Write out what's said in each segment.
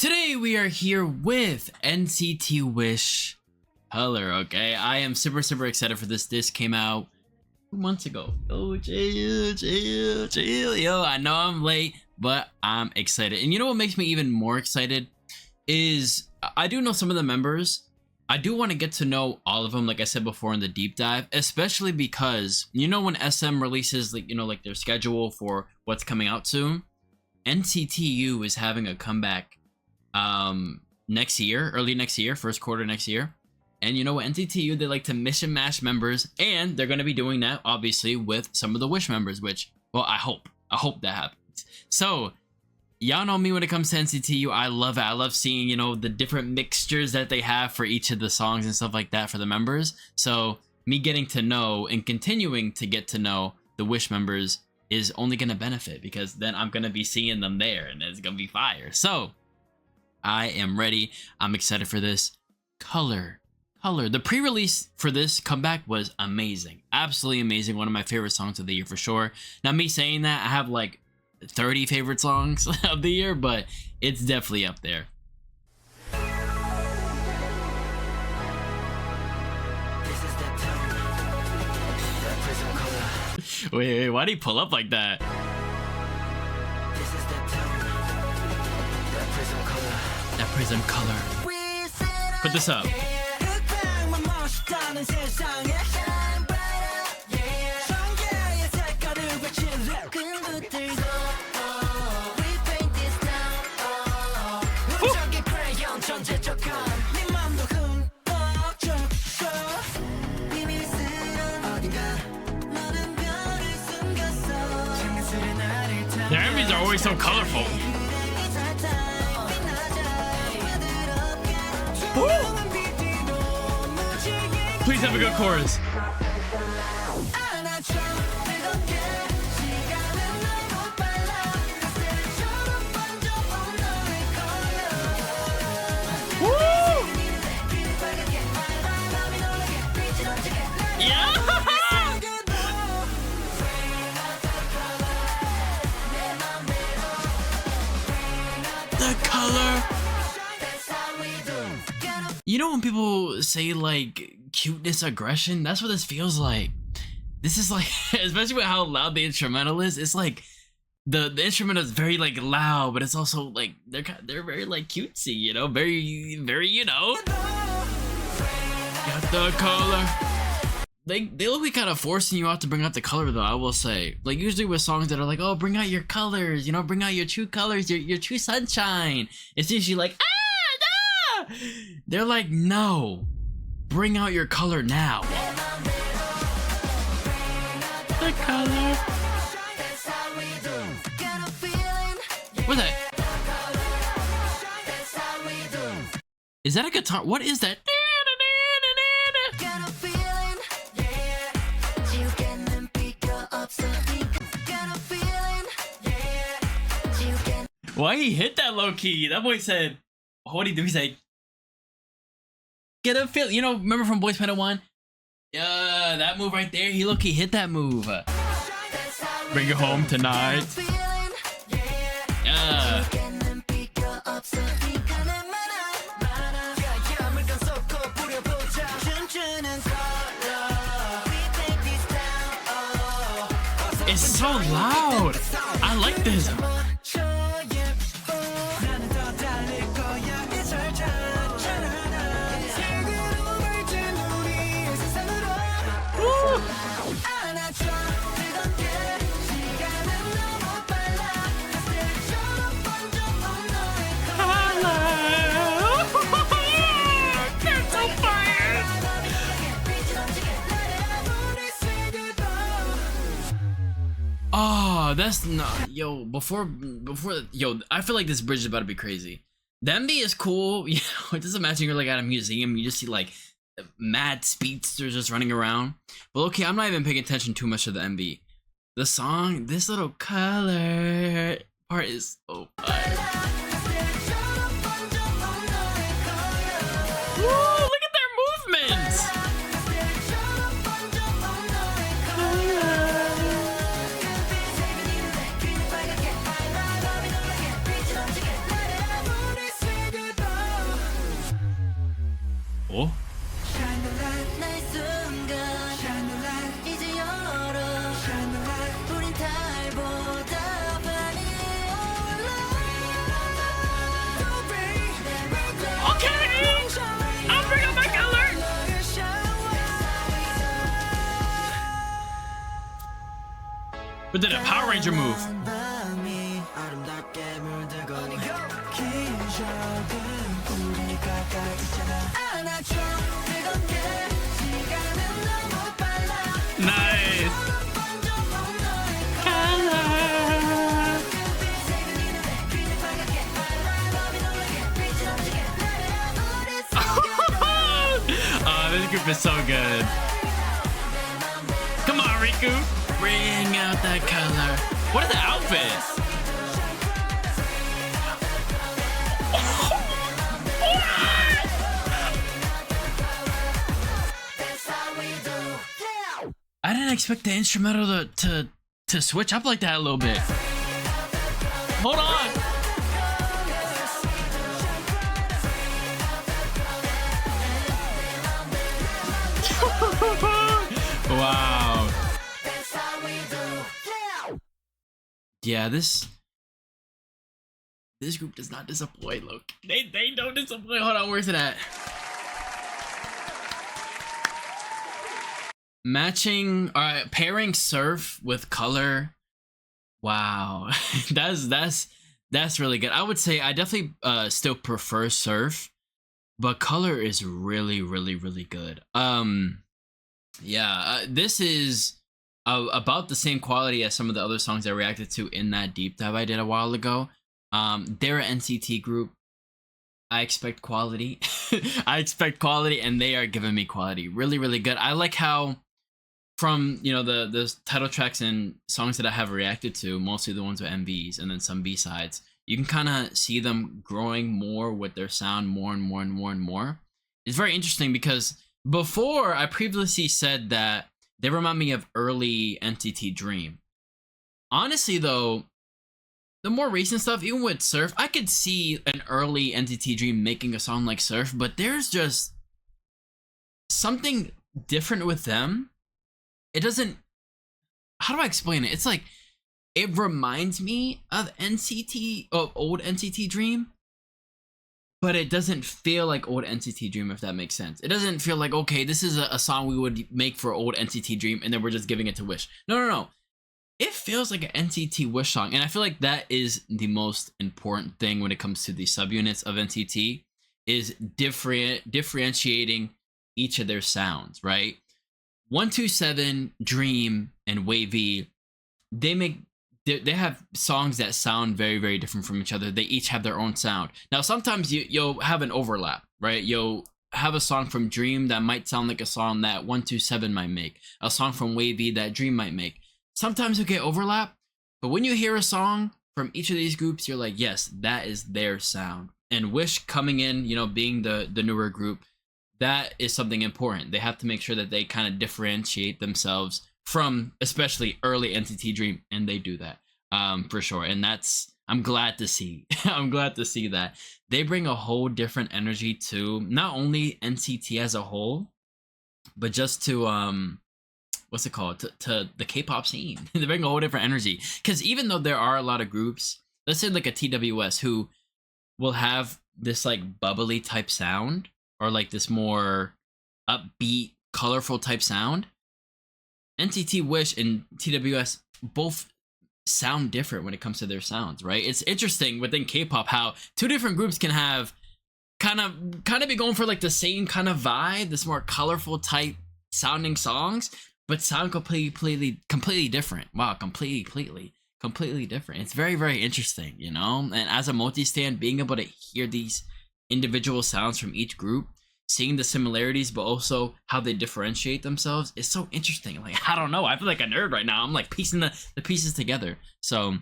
Today we are here with NCT Wish Color, okay? I am super excited for this. This came out 2 months ago. Oh, chill. Yo, I know I'm late, but I'm excited. And you know what makes me even more excited is I do know some of the members. I do want to get to know all of them, like I said before in the deep dive, especially because, you know, when SM releases, like, you know, like their schedule for what's coming out soon, NCTU is having a comeback next year, early next year, first quarter next year. And you know what, NCTU, they like to mish and mash members, and they're going to be doing that obviously with some of the Wish members, which, well, I hope that happens. So y'all know me when it comes to NCTU. I love it. I love seeing, you know, the different mixtures that they have for each of the songs and stuff like that for the members. So me getting to know and continuing to get to know the Wish members is only going to benefit, because then I'm going to be seeing them there and it's going to be fire. So I am ready. I'm excited for this. Color. The pre-release for this comeback was amazing. Absolutely amazing. One of my favorite songs of the year for sure. Now, me saying that, I have like 30 favorite songs of the year, but it's definitely up there. Wait, why'd he pull up like that? That prism color. Put this up. Their MVs are always so colorful. Woo! Please have a good chorus. Woo! Yeah! The color. You know when people say like cuteness aggression, that's what this feels like. This is like, especially with how loud the instrumental is, it's like the instrumental is very like loud, but it's also like they're very like cutesy, you know, very, you know. Got the color. They will be kind of forcing you out to bring out the color, though, I will say. Like, usually with songs that are like, oh, bring out your colors, you know, bring out your true colors, your true sunshine. It's usually like, ah, no! They're like, no, bring out your color now. The color. What's that? Is that a guitar? What is that? Why he hit that low key? That boy said, what did he do? He said, get a feel. You know, remember from Boys Panda 1? Yeah, that move right there. He low key hit that move. Bring it home tonight. Yeah. It's so loud. I like this. Oh, that's not, yo, before, yo, I feel like this bridge is about to be crazy. The MV is cool, you know, just imagine you're like at a museum, you just see like mad speedsters just running around. But okay, I'm not even paying attention too much to the MV. The song, this little color part is so fire. Woo, look at their movements! Oh. But then a Power Ranger move. Nice. Oh, this group is so good. Come on, Riku. Bring out that color. What is the outfit? I didn't expect the instrumental to switch up like that a little bit. Hold on. Wow. Yeah, this group does not disappoint. Look, they don't disappoint. Hold on, where's it at? Matching, all right, pairing surf with color. Wow, that's really good. I would say I definitely still prefer surf, but color is really good. Yeah, this is about the same quality as some of the other songs I reacted to in that deep dive I did a while ago. They're an NCT group. I expect quality. I expect quality, and they are giving me quality. Really good. I like how from, you know, the title tracks and songs that I have reacted to, mostly the ones with MVs and then some B-sides, you can kind of see them growing more with their sound more and more. It's very interesting because before I previously said that they remind me of early NCT Dream. Honestly though, the more recent stuff, even with Surf, I could see an early NCT Dream making a song like Surf, but there's just something different with them. It doesn't, how do I explain it? It's like, it reminds me of old NCT Dream, but it doesn't feel like old NCT Dream, if that makes sense. It doesn't feel like, okay, this is a song we would make for old NCT Dream, and then we're just giving it to Wish. No. It feels like an NCT Wish song, and I feel like that is the most important thing when it comes to the subunits of NCT, is differentiating each of their sounds, right? 127, Dream, and Wavy, they have songs that sound very different from each other. They each have their own sound. Now, sometimes you'll have an overlap, right? You'll have a song from Dream that might sound like a song that 127 might make, a song from Wavy that Dream might make. Sometimes you get overlap, but when you hear a song from each of these groups, you're like, yes, that is their sound. And Wish coming in, you know, being the newer group, that is something important. They have to make sure that they kind of differentiate themselves from especially early NCT Dream, and they do that for sure. And that's, I'm glad to see. I'm glad to see that they bring a whole different energy to not only NCT as a whole, but just to what's it called, to the K-pop scene. They bring a whole different energy, because even though there are a lot of groups, let's say like a TWS, who will have this like bubbly type sound, or like this more upbeat, colorful type sound, NCT Wish and TWS both sound different when it comes to their sounds, right? It's interesting within K-pop how two different groups can have kind of be going for like the same kind of vibe, this more colorful type sounding songs, but sound completely different. Wow, completely different. It's very interesting, you know? And as a multi-stan, being able to hear these individual sounds from each group, seeing the similarities, but also how they differentiate themselves is so interesting. Like, I don't know, I feel like a nerd right now. I'm like piecing the pieces together. So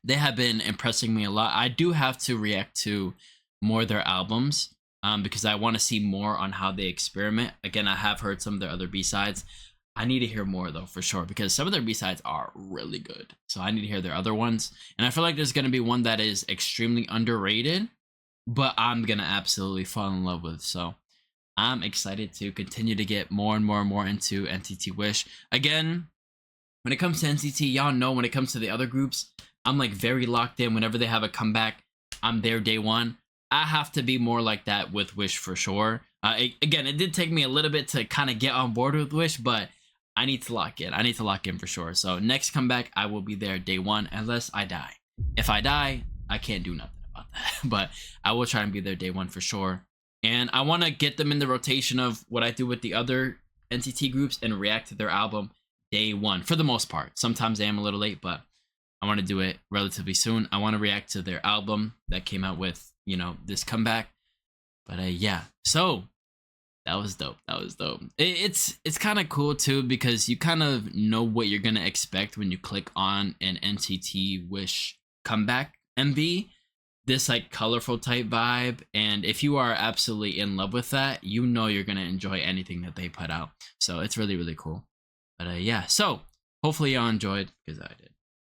they have been impressing me a lot. I do have to react to more of their albums because I want to see more on how they experiment. Again, I have heard some of their other B-sides. I need to hear more though, for sure, because some of their B-sides are really good. So I need to hear their other ones. And I feel like there's going to be one that is extremely underrated, but I'm going to absolutely fall in love with. So I'm excited to continue to get more and more and more into NCT Wish. Again, when it comes to NCT, y'all know when it comes to the other groups, I'm like very locked in. Whenever they have a comeback, I'm there day one. I have to be more like that with Wish for sure. Again, it did take me a little bit to kind of get on board with Wish, but I need to lock in. I need to lock in for sure. So next comeback, I will be there day one unless I die. If I die, I can't do nothing about that. But I will try and be there day one for sure. And I want to get them in the rotation of what I do with the other NCT groups and react to their album day one for the most part. Sometimes I am a little late, but I want to do it relatively soon. I want to react to their album that came out with, you know, this comeback. But yeah, so that was dope. That was dope. It's kind of cool too because you kind of know what you're gonna expect when you click on an NCT Wish comeback MV. This like colorful type vibe, and if you are absolutely in love with that, you know you're gonna enjoy anything that they put out. So it's really cool. But yeah, so hopefully y'all enjoyed because I did.